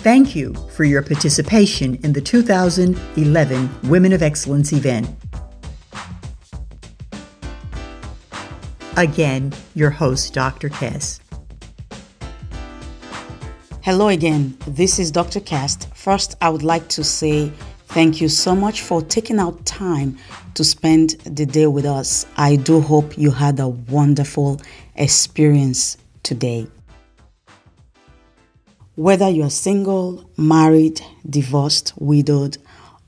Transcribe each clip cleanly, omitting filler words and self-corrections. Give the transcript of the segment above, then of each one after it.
Thank you for your participation in the 2011 Women of Excellence event. Again, your host, Dr. Cass. Hello again, this is Dr. Cass. First, I would like to say thank you so much for taking out time to spend the day with us. I do hope you had a wonderful experience today. Whether you're single, married, divorced, widowed,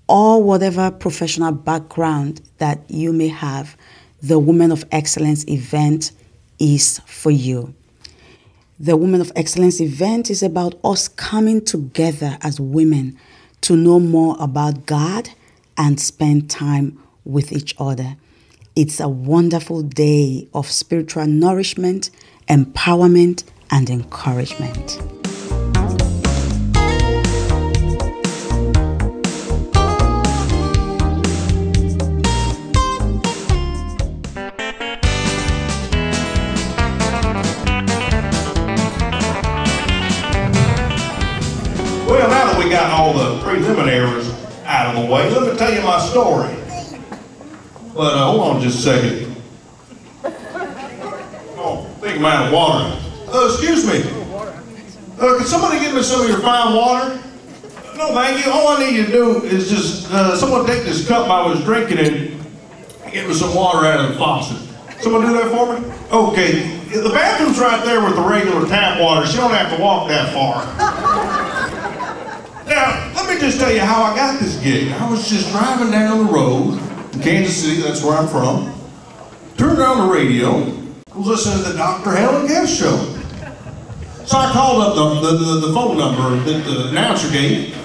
or whatever professional background that you may have, the Women of Excellence event is for you. The Women of Excellence event is about us coming together as women to know more about God and spend time with each other. It's a wonderful day of spiritual nourishment, empowerment, and encouragement. Well, now that we got all the preliminaries out of the way, let me tell you my story. But hold on just a second. Oh, big amount of water. Excuse me. Can somebody give me some of your fine water? No, thank you. All I need you to do is just, someone take this cup I was drinking and get me some water out of the faucet. Someone do that for me? Okay. The bathroom's right there with the regular tap water, so you don't have to walk that far. Now, let me just tell you how I got this gig. I was just driving down the road in Kansas City, that's where I'm from. Turned on the radio, was listening to the Dr. Helen Guest show. So I called up the phone number that the announcer gave,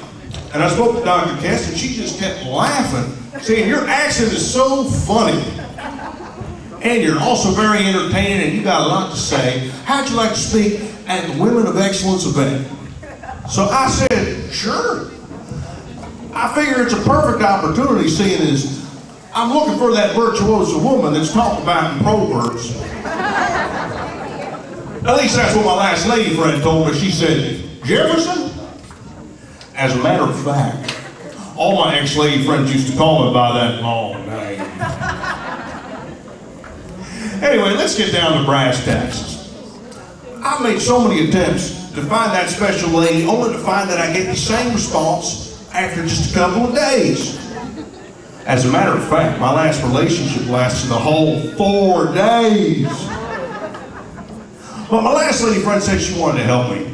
and I spoke to Dr. Guest, and she just kept laughing, saying, "Your accent is so funny, and you're also very entertaining, and you got a lot to say. How'd you like to speak at the Women of Excellence event?" So I said, "Sure." I figure it's a perfect opportunity, seeing as I'm looking for that virtuoso woman that's talked about in Proverbs. At least that's what my last lady friend told me. She said, "Jefferson?" As a matter of fact, all my ex-lady friends used to call me by that long name. Anyway, let's get down to brass tacks. I've made so many attempts to find that special lady, only to find that I get the same response after just a couple of days. As a matter of fact, my last relationship lasted a whole 4 days. But my last lady friend said she wanted to help me.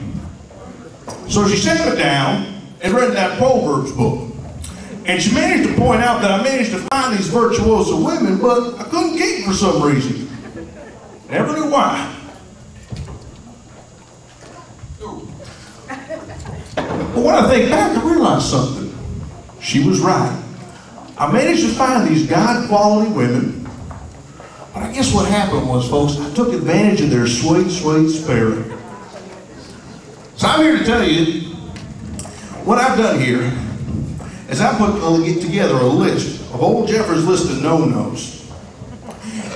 So she sat me down and read that Proverbs book. And she managed to point out that I managed to find these virtuoso women, but I couldn't keep them for some reason. Never knew why. But when I think back, I realized something. She was right. I managed to find these God-quality women, but I guess what happened was, folks, I took advantage of their sweet, sweet spirit. So I'm here to tell you, what I've done here is I put together a list of old Jeffers' list of no-nos.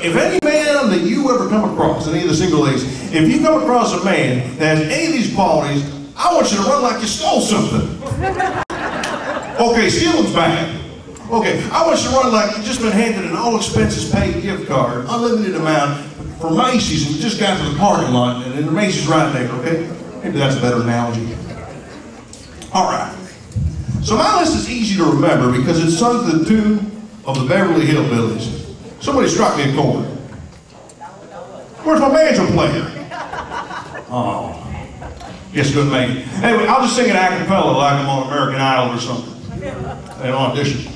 If any man that you ever come across, any of the single ladies, if you come across a man that has any of these qualities, I want you to run like you stole something. Okay, stealing's bad. Okay, I want you to run like you've just been handed an all-expenses-paid gift card, unlimited amount, for Macy's, and we just got to the parking lot, and the Macy's right there, okay? Maybe that's a better analogy. All right. So my list is easy to remember because it's sung to the tune of the Beverly Hillbillies. Somebody struck me a chord. Where's my banjo player? Oh. Yes, good man. Anyway, I'll just sing it a cappella like I'm on American Idol or something. An audition.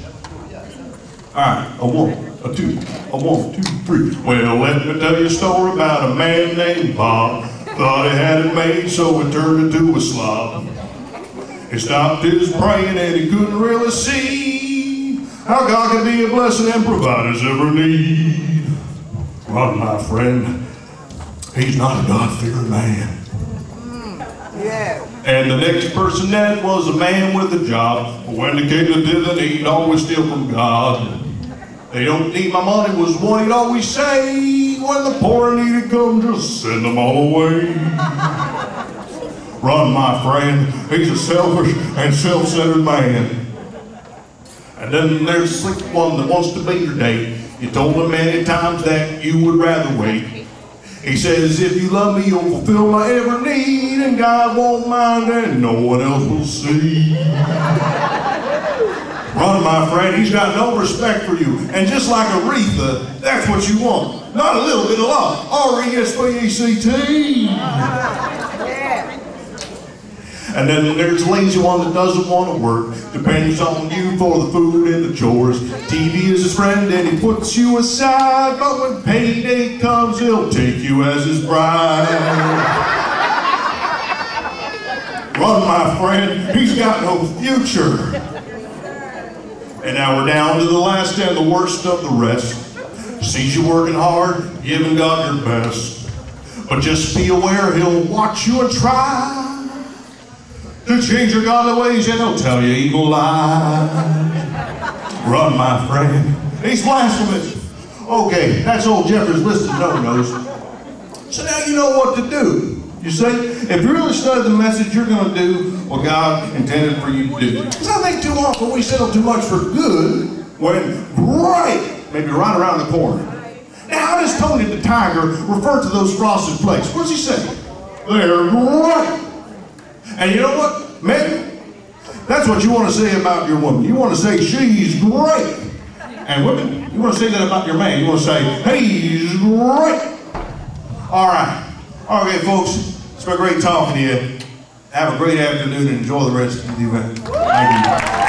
All right, a 1, a 2, a 1, 2, 3. Well, let me tell you a story about a man named Bob. Thought he had it made, so he turned into a slob. He stopped his praying and he couldn't really see how God can be a blessing and provide his every need. Well, my friend, he's not a God-fearing man. Yeah. And the next person that was a man with a job. When the king did the need, always steal from God. They don't need my money was what he'd always say. When the poor and needy come, just send them all away. Run, my friend. He's a selfish and self-centered man. And then there's the one that wants to be your date. You told him many times that you would rather wait. He says, if you love me, you'll fulfill my every need, and God won't mind, and no one else will see. Run, my friend, he's got no respect for you. And just like Aretha, that's what you want. Not a little bit of love. R-E-S-P-E-C-T. And then there's the lazy one that doesn't want to work, depends on you for the food and the chores. TV is his friend and he puts you aside, but when payday comes, he'll take you as his bride. Run, my friend, he's got no future. And now we're down to the last and the worst of the rest. Sees you working hard, giving God your best. But just be aware he'll watch you and try to change your godly ways, and he'll tell you evil lies. Run, my friend. He's blasphemous. Okay, that's old Jeffrey's list of no-nos. So now you know what to do. You see, if you really study the message, you're going to do what God intended for you to do. Because I think too often we settle too much for good when great may be right around the corner. Now, how does Tony the Tiger refer to those frosted flakes? What does he say? They're great. And you know what, men? That's what you want to say about your woman. You want to say she's great. And women, you want to say that about your man. You want to say, hey, he's great. All right. Okay, folks, it's been great talking to you. Have a great afternoon and enjoy the rest of the event. Thank you.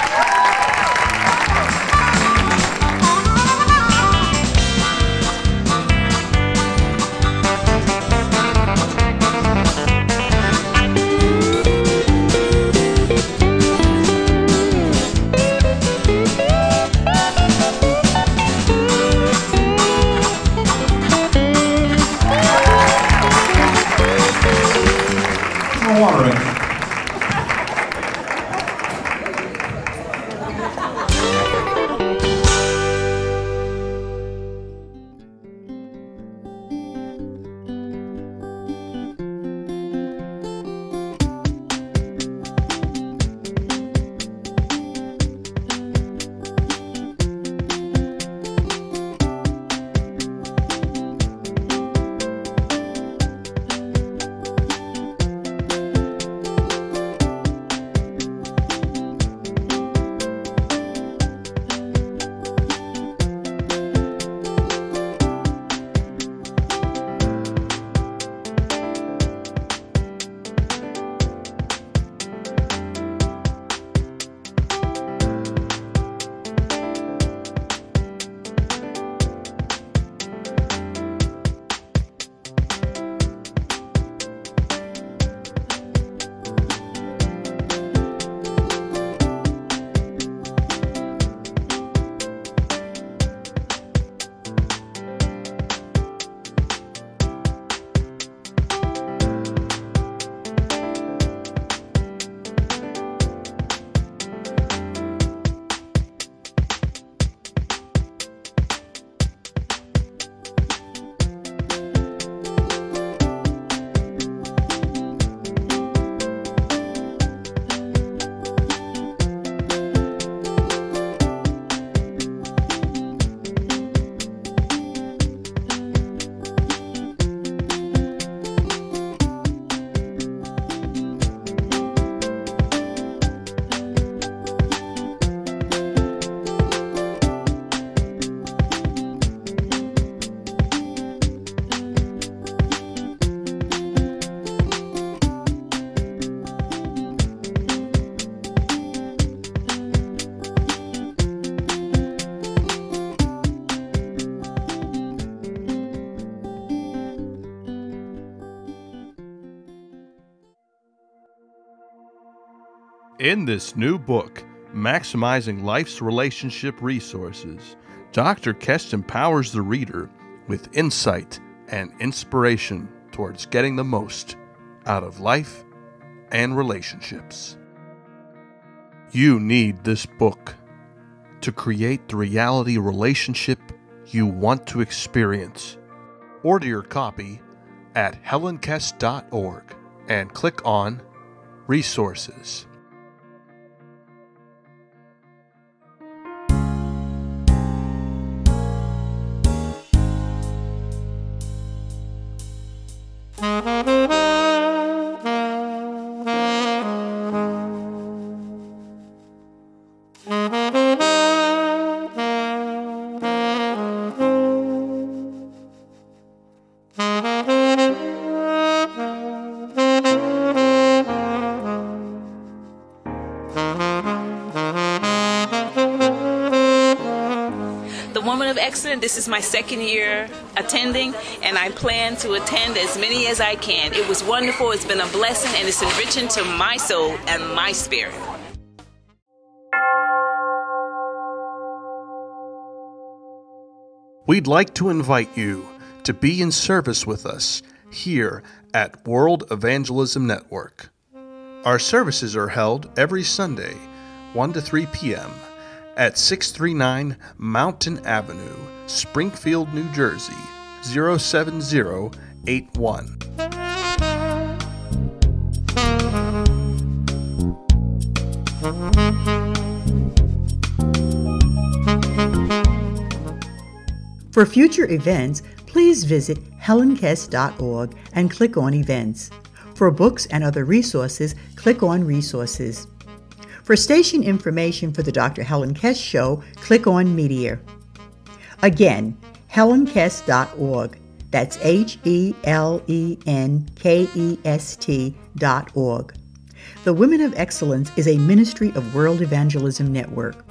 In this new book, Maximizing Life's Relationship Resources, Dr. Kest empowers the reader with insight and inspiration towards getting the most out of life and relationships. You need this book to create the reality relationship you want to experience. Order your copy at helenkest.org and click on resources. The Woman of Excellence, this is my second year attending, and I plan to attend as many as I can. It was wonderful, it's been a blessing, and it's enriching to my soul and my spirit. We'd like to invite you to be in service with us here at World Evangelism Network. Our services are held every Sunday, 1 to 3 p.m. at 639 Mountain Avenue, Springfield, New Jersey, 07081. For future events, please visit helenkess.org and click on Events. For books and other resources, click on Resources. For station information for the Dr. Helen Kess Show, click on Media. Again, helenkess.org. That's HELENKEST.org. The Women of Excellence is a ministry of World Evangelism Network.